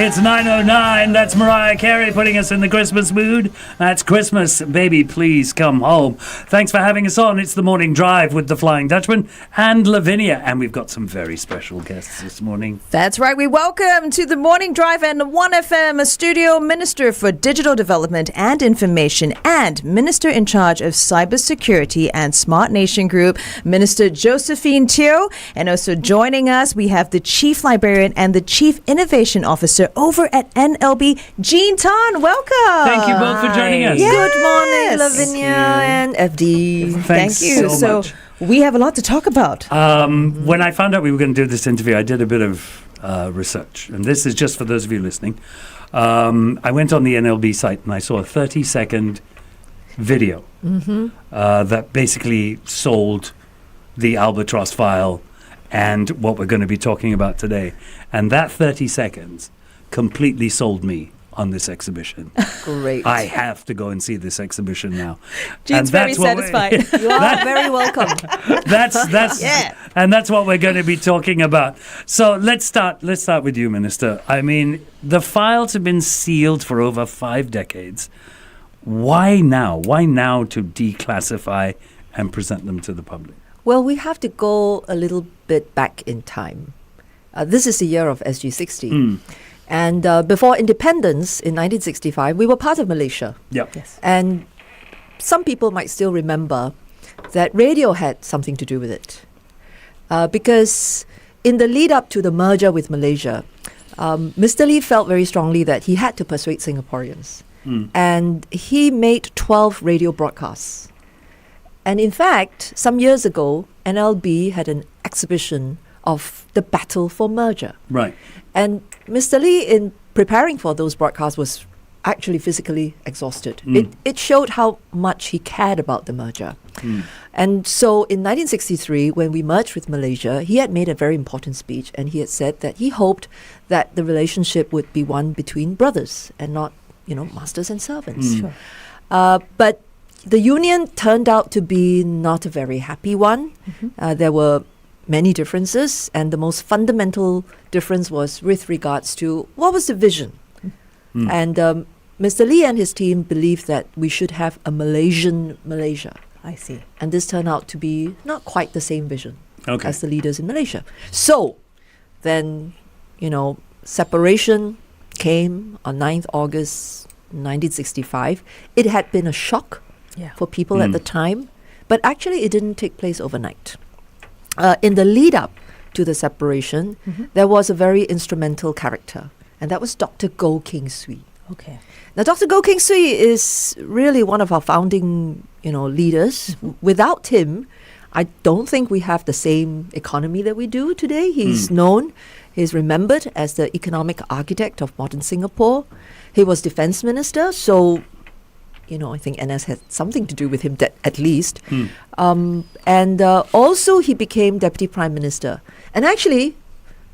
It's 9:09. That's Mariah Carey putting us in the Christmas mood. That's Christmas, baby, please come home. Thanks for having us on. It's the Morning Drive with the Flying Dutchman and Lavinia. And we've got some very special guests this morning. That's right. We welcome to the Morning Drive and 1FM Studio Minister for Digital Development and Information and Minister in charge of Cybersecurity and Smart Nation Group, Minister Josephine Teo. And also joining us, we have the Chief Librarian and the Chief Innovation Officer over at NLB, Jean Tan. Welcome. Thank you both for joining us. Yes. Good morning, Lavinia and FD. Thanks Thank you. so much. We have a lot to talk about. When I found out we were going to do this interview, I did a bit of research. And this is just for those of you listening. I went on the NLB site and I saw a 30-second video that basically sold the Albatross File and what we're going to be talking about today. And that 30 seconds completely sold me on this exhibition. Great. I have to go and see this exhibition now. Jean's very satisfied. You are very welcome. That's Yeah. And that's what we're going to be talking about. So let's start with you, Minister. I mean, the files have been sealed for over 5 decades. Why now? Why now to declassify and present them to the public? Well, we have to go a little bit back in time. This is the year of SG60. And before independence in 1965, we were part of Malaysia. Yep. Yes. And some people might still remember that radio had something to do with it. Because in the lead up to the merger with Malaysia, Mr. Lee felt very strongly that he had to persuade Singaporeans. And he made 12 radio broadcasts. And in fact, some years ago, NLB had an exhibition of the battle for merger. Right. And Mr. Lee, in preparing for those broadcasts, was actually physically exhausted. It showed how much he cared about the merger. And so in 1963, when we merged with Malaysia, he had made a very important speech, and he had said that he hoped that the relationship would be one between brothers and not, masters and servants. Sure. But the union turned out to be not a very happy one. There were many differences, and the most fundamental difference was with regards to what was the vision. And Mr. Lee and his team believed that we should have a Malaysian Malaysia. I see. And this turned out to be not quite the same vision as the leaders in Malaysia. So then, separation came on 9th August 1965. It had been a shock for people at the time, but actually it didn't take place overnight. In the lead up to the separation, there was a very instrumental character, and that was Dr. Keng Swee. Okay. Now, Dr. Keng Swee is really one of our founding, leaders. Without him, I don't think we have the same economy that we do today. He's known, he's remembered as the economic architect of modern Singapore. He was defense minister, so I think NS had something to do with him, at least. And also he became Deputy Prime Minister. And actually,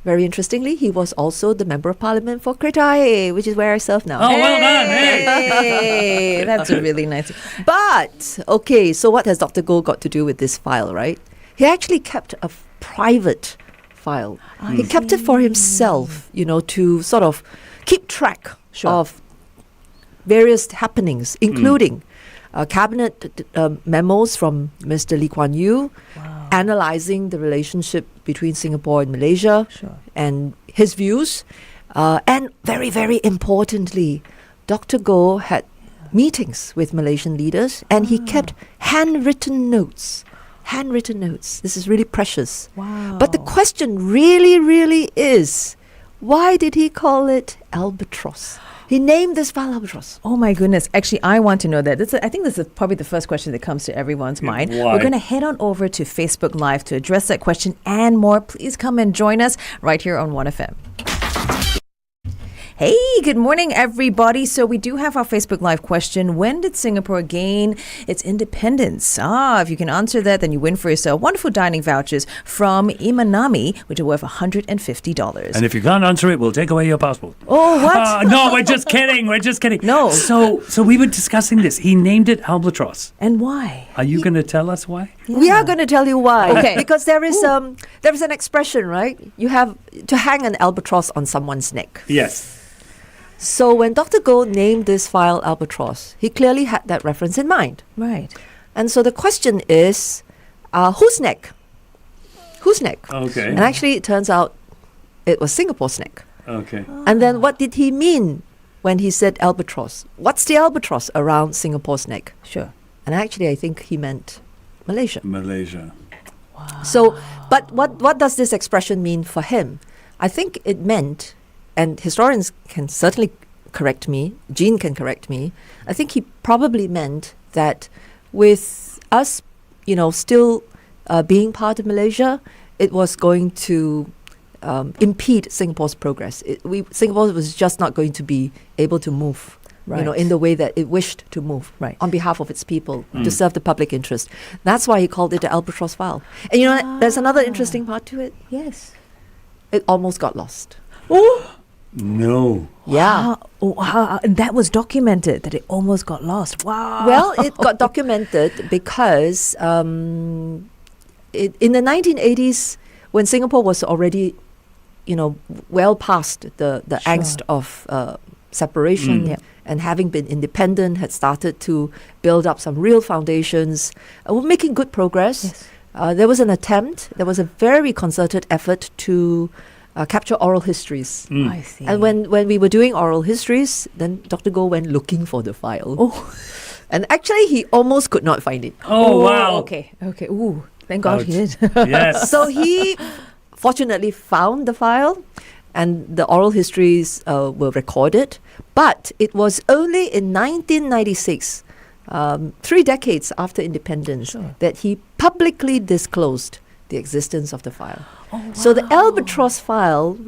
very interestingly, he was also the Member of Parliament for Kretai, which is where I serve now. Oh, well done. Hey, that's a really nice. But, okay, so what has Dr. Goh got to do with this file, right? He actually kept a private file. He kept it for himself, to sort of keep track of various happenings, including cabinet memos from Mr. Lee Kuan Yew, analyzing the relationship between Singapore and Malaysia and his views. And very, very importantly, Dr. Goh had meetings with Malaysian leaders, and he kept handwritten notes. This is really precious. Wow. But the question really, really is, why did he call it Albatross? He named this file Albatross. Oh my goodness. Actually, I want to know that. I think this is probably the first question that comes to everyone's mind. Why? We're going to head on over to Facebook Live to address that question and more. Please come and join us right here on 1FM. Hey, good morning, everybody. So we do have our Facebook Live question. When did Singapore gain its independence? If you can answer that, then you win for yourself wonderful dining vouchers from Imanami, which are worth $150. And if you can't answer it, we'll take away your passport. Oh, what? No, we're just kidding. We're just kidding. No. So we were discussing this. He named it Albatross. And why? Are you going to tell us why? We are going to tell you why. Okay. Because there is an expression, right? You have to hang an albatross on someone's neck. Yes. So when Dr. Goh named this file Albatross, he clearly had that reference in mind. Right. And so the question is, whose neck? Whose neck? Okay. And actually, it turns out it was Singapore's neck. Okay. And then what did he mean when he said albatross? What's the albatross around Singapore's neck? Sure. And actually, I think he meant Malaysia. Malaysia. So, but what does this expression mean for him? I think it meant, and historians can certainly correct me, Jean can correct me, I think he probably meant that with us, still being part of Malaysia, it was going to impede Singapore's progress. Singapore was just not going to be able to move, in the way that it wished to move on behalf of its people to serve the public interest. That's why he called it the Albatross File. And there's another interesting part to it. Yes. It almost got lost. Oh. No. Yeah. And that was documented, that it almost got lost. Wow. Well, it got documented because in the 1980s, when Singapore was already, well past the angst of separation and having been independent, had started to build up some real foundations, were making good progress. Yes. There was an attempt, there was a very concerted effort to capture oral histories. I see. And when we were doing oral histories, then Dr. Goh went looking for the file. Oh. And actually, he almost could not find it. Oh, wow. Okay. Ooh, thank God he did. Yes. So he fortunately found the file, and the oral histories were recorded. But it was only in 1996, 3 decades after independence, that he publicly disclosed the existence of the file. Oh, wow. So the Albatross File,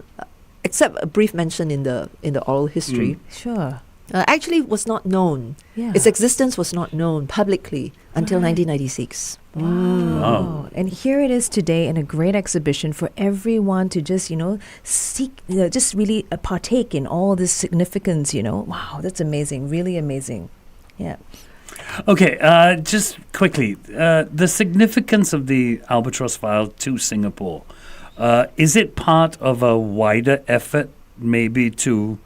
except a brief mention in the oral history, Sure. actually was not known. Yeah. Its existence was not known publicly until 1996. Wow. And here it is today in a great exhibition for everyone to just, seek, just really partake in all this significance, Wow, that's amazing. Really amazing. Yeah. Okay, just quickly, the significance of the Albatross File to Singapore, is it part of a wider effort maybe to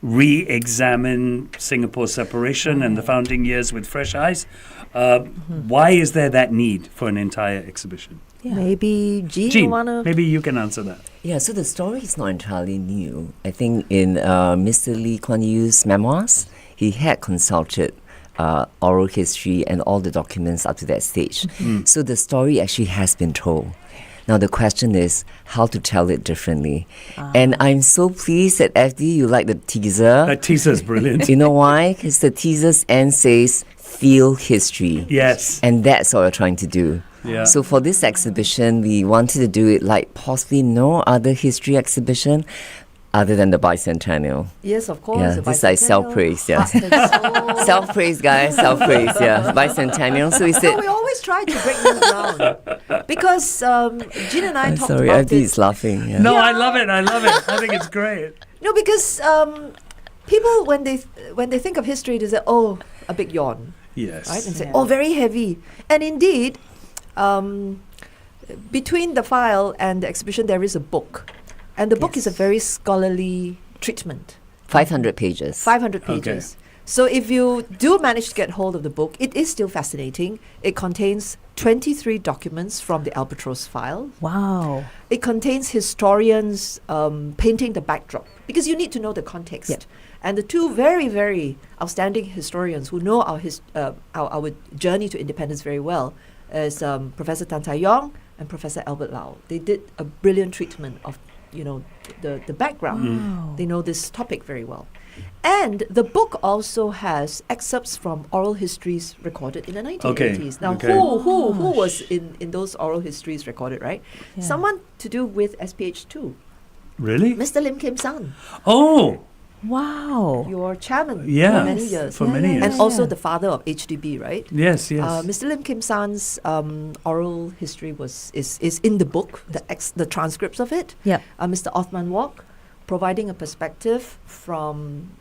re-examine Singapore's separation and the founding years with fresh eyes? Why is there that need for an entire exhibition? Yeah. Maybe Jean, wanna... maybe you can answer that. Yeah, so the story is not entirely new. I think in Mr. Lee Kuan Yew's memoirs, he had consulted oral history and all the documents up to that stage. So the story actually has been told. Now the question is how to tell it differently. And I'm so pleased that FD, you like the teaser. That teaser's brilliant. You know why? Because the teaser's end says, feel history. Yes. And that's what we're trying to do. Yeah. So for this exhibition, we wanted to do it like possibly no other history exhibition other than the bicentennial. Yes, of course. Yeah, this is like self-praise, yeah. Self-praise, guys, self-praise, yeah. Bicentennial. So we said... No, we always try to break new ground. Because Jean and I I'm talked sorry, about FD it. is laughing. Yeah. No, I love it. I think it's great. No, because people, when they think of history, they say, oh, a big yawn. Yes. Right? And say, Yeah. oh, very heavy. And indeed, between the file and the exhibition, there is a book. And the book is a very scholarly treatment. 500 pages. 500 pages. So if you do manage to get hold of the book, it is still fascinating. It contains 23 documents from the Albatross File. Wow. It contains historians painting the backdrop, because you need to know the context. Yep. And the two very, very outstanding historians who know our journey to independence very well is Professor Tan Tai Yong and Professor Albert Lau. They did a brilliant treatment of the background. Wow. They know this topic very well. And the book also has excerpts from oral histories recorded in the 1980s. Now, who was in those oral histories recorded, right? Yeah. Someone to do with SPH2. Really? Mr. Lim Kim San, Oh, Wow. your chairman yeah. for many years. For many years. And also the father of HDB, right? Yes, yes. Mr. Lim Kim San's oral history is in the book, the transcripts of it. Yeah. Mr. Othman Wok providing a perspective from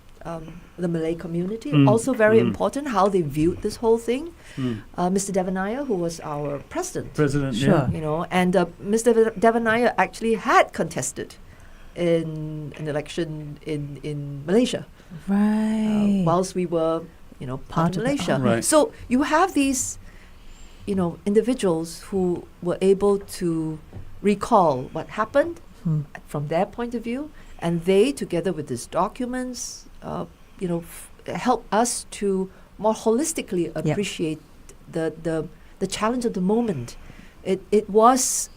the Malay community. Also very important how they viewed this whole thing. Mr. Devanaya, who was our president. President, Sure. yeah. And Mr. Devanaya actually had contested in an election in Malaysia, Right. whilst we were, part of Malaysia. Right. So you have these, individuals who were able to recall what happened from their point of view, and they, together with these documents, help us to more holistically appreciate the challenge of the moment. It was,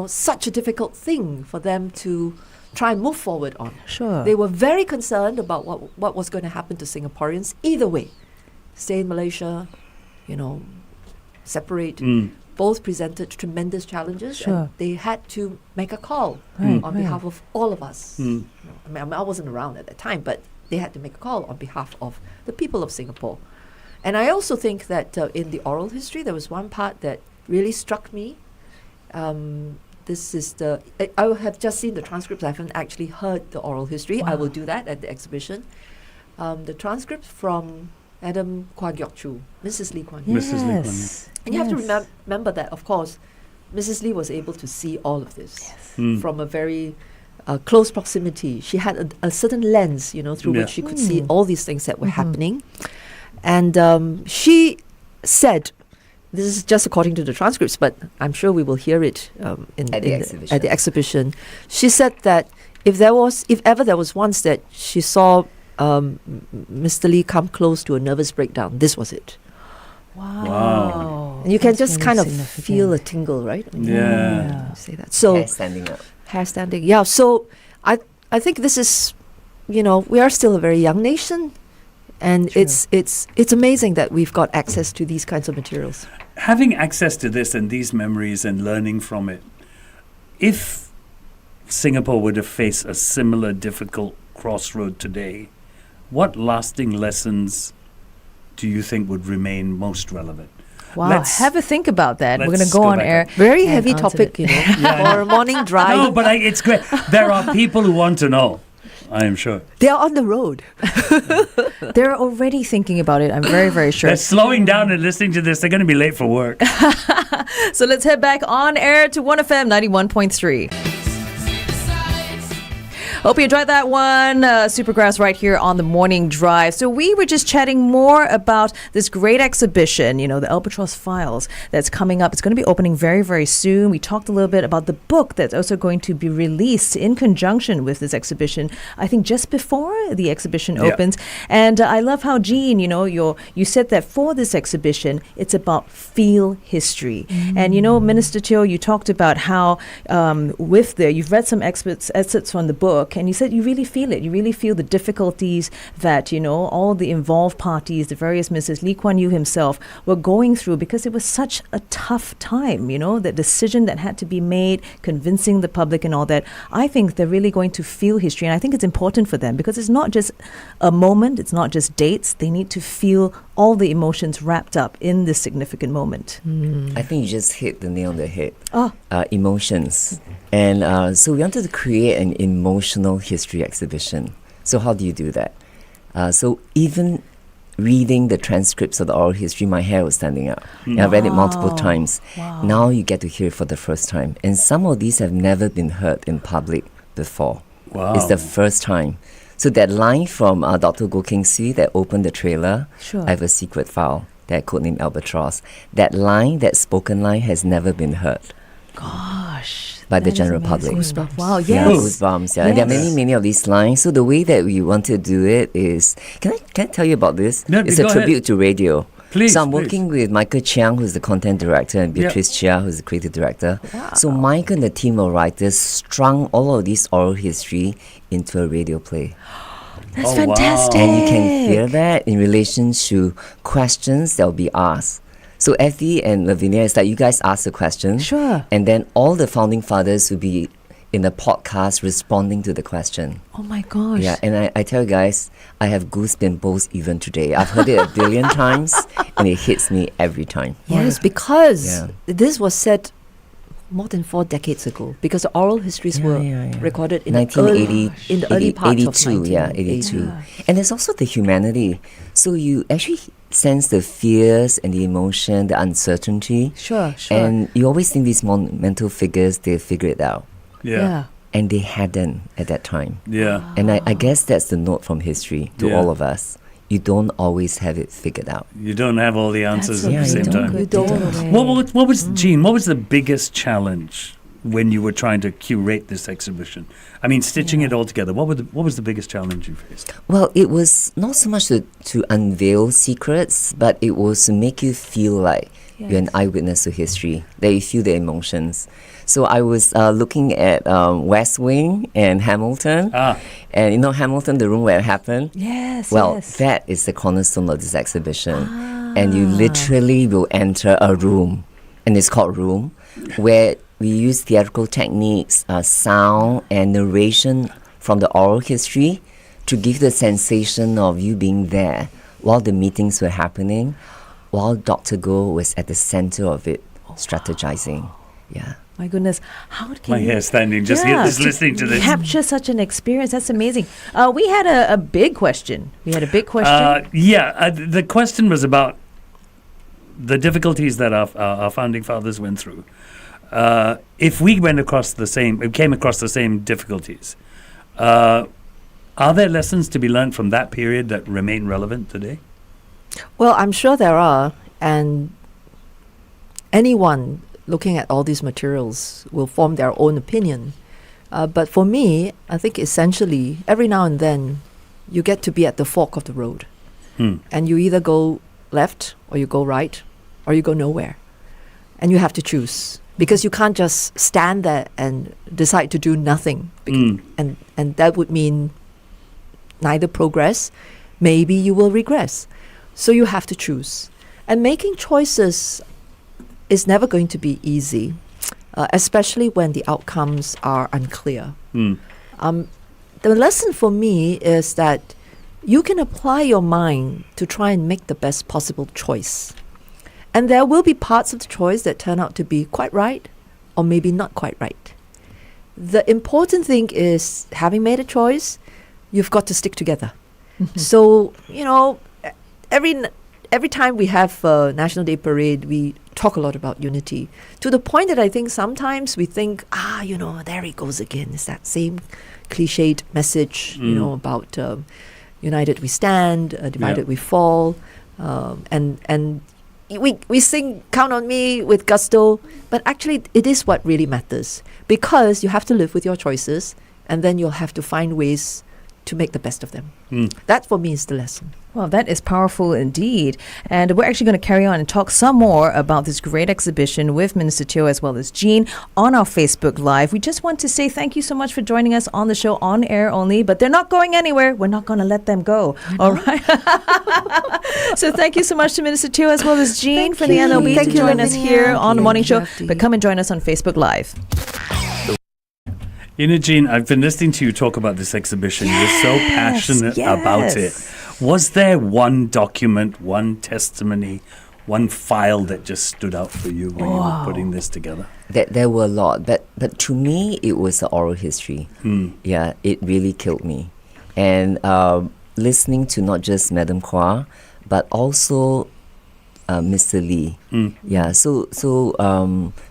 such a difficult thing for them to try and move forward on. Sure. They were very concerned about what was going to happen to Singaporeans either way. Stay in Malaysia, separate. Both presented tremendous challenges, Sure. and they had to make a call Right, on right. behalf of all of us. I wasn't around at that time, but they had to make a call on behalf of the people of Singapore. And I also think that in the oral history, there was one part that really struck me. This is I have just seen the transcripts. I haven't actually heard the oral history. I Wow. will do that at the exhibition. The transcript from Madam Kwa Gyok Chu, Mrs. Lee Kuan Yew. Mrs. Lee Kuan Yew. Yes. And you have to Yes. remember that, of course, Mrs. Lee was able to see all of this from a very close proximity. She had a certain lens, through Yeah. which she could see all these things that were happening. And she said, this is just according to the transcripts, but I'm sure we will hear it At the exhibition. At the exhibition. She said that if ever there was once that she saw Mr. Lee come close to a nervous breakdown, this was it. Wow. And you can That's just really kind of significant. feel a tingle, right? when you Yeah. say that. So Hair standing up. hair standing. Yeah. So I think this is, we are still a very young nation, and True. it's amazing that we've got access to these kinds of materials. Having access to this and these memories and learning from it, if Singapore were to face a similar difficult crossroad today, what lasting lessons do you think would remain most relevant? Wow. Let's- Have a think about that. We're going let's to go go on back air. up. Very and heavy answer topic, it. for a morning drive. No, but it's great. There are people who want to know, I am sure. They are on the road. They're already thinking about it. I'm very, very sure. They're slowing down and listening to this. They're going to be late for work. So let's head back on air to 1FM 91.3. Hope you enjoyed that one. Supergrass right here on the morning drive. So we were just chatting more about this great exhibition, the Albatross Files that's coming up. It's going to be opening very, very soon. We talked a little bit about the book that's also going to be released in conjunction with this exhibition, I think just before the exhibition Yeah. opens. And I love how, Jean, you said that for this exhibition, it's about feel history. And, Minister Teo, you talked about how you've read some excerpts from the book, and you said you really feel it. You really feel the difficulties that, all the involved parties, the various Mrs. Lee Kuan Yew himself, were going through because it was such a tough time, the decision that had to be made, convincing the public and all that. I think they're really going to feel history, and I think it's important for them because it's not just a moment, it's not just dates. They need to feel all the emotions wrapped up in this significant moment. I think you just hit the nail on the head. Oh. Emotions. And so we wanted to create an emotional history exhibition. So how do you do that? So even reading the transcripts of the oral history, my hair was standing up. And I've read it multiple times. Wow. Now you get to hear it for the first time. And some of these have never been heard in public before. Wow. It's the first time. So that line from Dr. Goh Keng Swee that opened the trailer, Sure. I have a secret file, that codenamed Albatross. That line, that spoken line, has never been heard Gosh. by the that is general amazing. public. Wow, Yeah, yes. goosebumps. Yeah. And there are Yes. many, many of these lines. So the way that we want to do it is, can I tell you about this? No, It's go a ahead. tribute to radio. Please, So I'm please. working with Michael Chiang, who's the content director, and Yeah. Beatrice Chia, who's the creative director. So Michael and the team of writers strung all of this oral history into a radio play. That's Oh, wow. fantastic. And you can hear that in relation to questions that will be asked. So Effie and Lavinia, it's like you guys ask the question. Sure. And then all the founding fathers will be in the podcast responding to the question. Oh my gosh. Yeah, and I tell you guys, I have goosebumps even today. I've heard it a billion times, and it hits me every time. Yes, because Yeah. this was said more than 4 decades ago. Because the oral histories were recorded in 1980, in the early parts of 82, 1980. 82. And there's also the humanity. So you actually sense the fears and the emotion, the uncertainty. Sure, sure. And you always think these monumental figures, they'll figure it out. Yeah. and they hadn't at that time. Yeah. And I guess that's the note from history to Yeah. all of us. You don't always have it figured out. You don't have all the answers at Yeah, the you same don't. time. You don't. What was Jean? What was the biggest challenge when you were trying to curate this exhibition? I mean, stitching it all together. What was the biggest challenge you faced? Well, it was not so much to unveil secrets, but it was to make you feel like you're an eyewitness to history, that you feel the emotions. So I was looking at West Wing and Hamilton. And you know Hamilton, the room where it happened? Yes. Well, yes. that is the cornerstone of this exhibition. And you literally will enter a room, and it's called Room, where we use theatrical techniques, sound and narration from the oral history to give the sensation of you being there while the meetings were happening, while Dr. Goh was at the center of it, strategizing. Yeah. My goodness, how can My you hair standing just listening to this. capture such an experience? That's amazing. We had a big question. The question was about the difficulties that our founding fathers went through. If we came across the same difficulties, are there lessons to be learned from that period that remain relevant today? Well, I'm sure there are, and anyone looking at all these materials will form their own opinion. But for me, I think essentially, every now and then, you get to be at the fork of the road. And you either go left, or you go right, or you go nowhere. And you have to choose. Because you can't just stand there and decide to do nothing. And that would mean neither progress, maybe you will regress. So you have to choose. And making choices is never going to be easy, especially when the outcomes are unclear. The lesson for me is that you can apply your mind to try and make the best possible choice. And there will be parts of the choice that turn out to be quite right, or maybe not quite right. The important thing is, having made a choice, you've got to stick together. So, every time we have National Day Parade, we talk a lot about unity, to the point that I think sometimes we think, there he goes again. It's that same cliched message, about united we stand, divided we fall, and we sing Count on Me with gusto, but actually it is what really matters, because you have to live with your choices, and then you'll have to find ways to make the best of them. That for me is the lesson. Well, that is powerful indeed. And we're actually going to carry on and talk some more about this great exhibition with Minister Teo as well as Jean on our Facebook Live. We just want to say thank you so much for joining us on the show, on air only, but they're not going anywhere. We're not going to let them go. All right. So thank you so much to Minister Teo as well as Jean for the NLB to join us here on the morning show. But come and join us on Facebook Live. Jean, I've been listening to you talk about this exhibition. You're so passionate about it. Was there one document, one testimony, one file that just stood out for you when you were putting this together? There were a lot, but to me, it was the oral history. Yeah, it really killed me. And listening to not just Madam Kwa, but also Mr. Lee. Yeah, so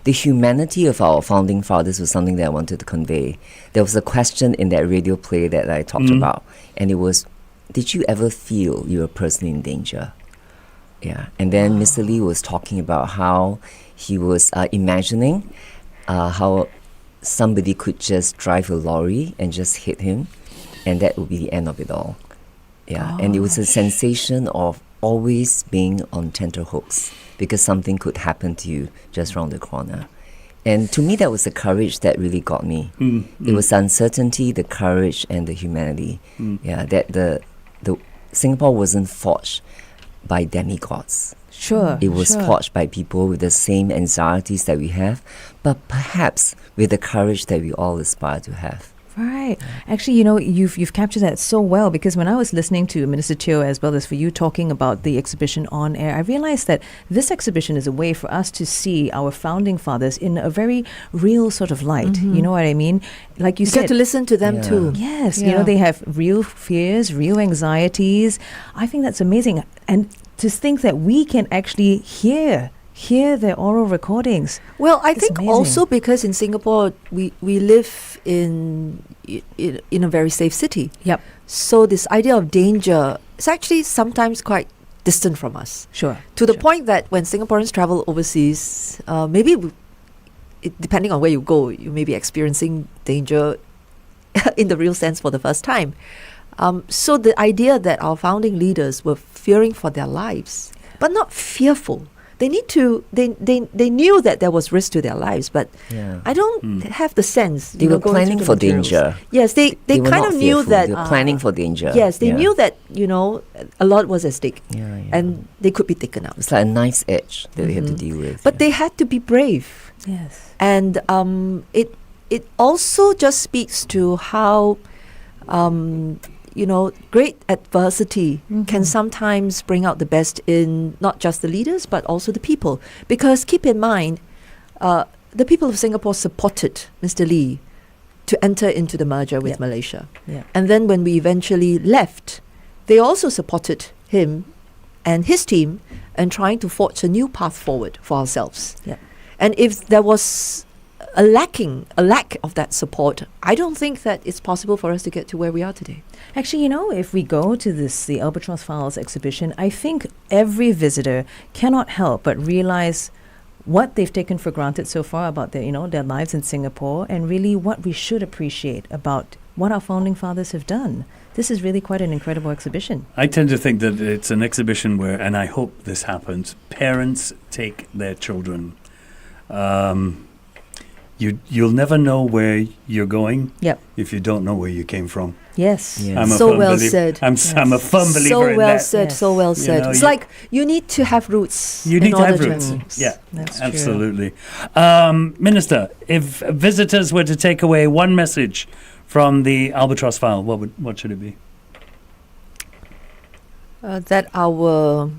the humanity of our founding fathers was something that I wanted to convey. There was a question in that radio play that I talked about, and it was, did you ever feel you were personally in danger? Yeah, and then Mr. Lee was talking about how he was imagining how somebody could just drive a lorry and just hit him, and that would be the end of it all. Yeah, and it was a sensation of always being on tenterhooks because something could happen to you just round the corner. And to me, that was the courage that really got me. It was the uncertainty, the courage, and the humanity. Yeah, that the Singapore wasn't forged by demigods. Sure. It was forged by people with the same anxieties that we have, but perhaps with the courage that we all aspire to have. Right. Actually, you've captured that so well, because when I was listening to Minister Teo as well as for you talking about the exhibition on air, I realized that this exhibition is a way for us to see our founding fathers in a very real sort of light. You know what I mean? Like you said, get to listen to them too. Yes. They have real fears, real anxieties. I think that's amazing. And to think that we can actually hear hear their oral recordings. Well, I It's think amazing. also because in Singapore we live in a very safe city. Yep, So this idea of danger is actually sometimes quite distant from us. sure. To the sure. point that when Singaporeans travel overseas, maybe depending on where you go, you may be experiencing danger in the real sense for the first time. So the idea that our founding leaders were fearing for their lives, but not fearful. They knew that there was risk to their lives, but Yeah. I don't have the sense. They you know, were going planning through for the materials. danger. Yes, they They were kind not of knew fearful, that. they were planning for danger. Yes, they Yeah. knew that a lot was at stake, Yeah, yeah. and they could be taken out. It's like a knife's edge that they had to Mhm. deal with. But yeah. they had to be brave. Yes. And it also just speaks to how great adversity can sometimes bring out the best in not just the leaders but also the people. Because keep in mind, the people of Singapore supported Mr. Lee to enter into the merger with Yep. Malaysia. Yeah. And then when we eventually left, they also supported him and his team in trying to forge a new path forward for ourselves. Yeah. And if there was a lack of that support, I don't think that it's possible for us to get to where we are today. Actually, if we go to the Albatross Files exhibition, I think every visitor cannot help but realize what they've taken for granted so far about their lives in Singapore, and really what we should appreciate about what our founding fathers have done. This is really quite an incredible exhibition. I tend to think that it's an exhibition where, and I hope this happens, parents take their children. You'll never know where you're going Yep. if you don't know where you came from. Yes. Yeah. I'm a So firm well believer- said. I'm a firm believer So in well that. said, Yes. so well You said. know, It's you- like you need to have roots. You in need to have order roots. Yeah, That's true. absolutely. Minister, if visitors were to take away one message from the Albatross File, what should it be? That our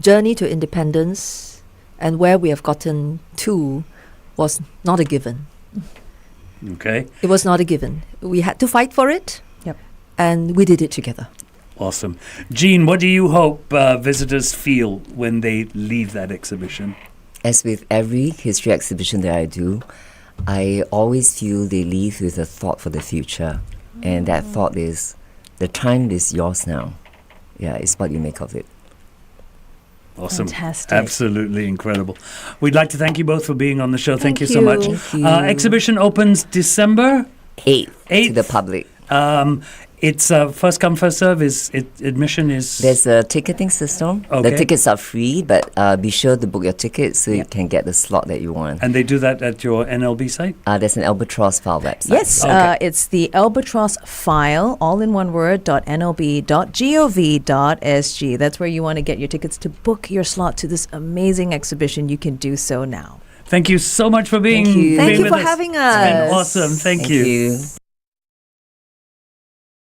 journey to independence and where we have gotten to was not a given. Okay, It was not a given. We had to fight for it. Yep. And we did it together. awesome. Jean, what do you hope visitors feel when they leave that exhibition? As with every history exhibition that I do, I always feel they leave with a thought for the future. And that thought is, the time is yours now. Yeah, it's what you make of it. Awesome. Fantastic. Absolutely incredible. We'd like to thank you both for being on the show. Thank you so you. much. Thank you. Exhibition opens December 8th to 8th. the public. It's first come, first serve. Admission is... There's a ticketing system. Okay. The tickets are free, but be sure to book your ticket so Yeah. you can get the slot that you want. And they do that at your NLB site? There's an Albatross File website. Yes, Okay. it's the Albatross File, all in one word, .nlb.gov.sg. That's where you want to get your tickets to book your slot to this amazing exhibition. You can do so now. Thank you so much for being Thank you. Thank being you with for us. having It's been us. awesome. Thank you. you.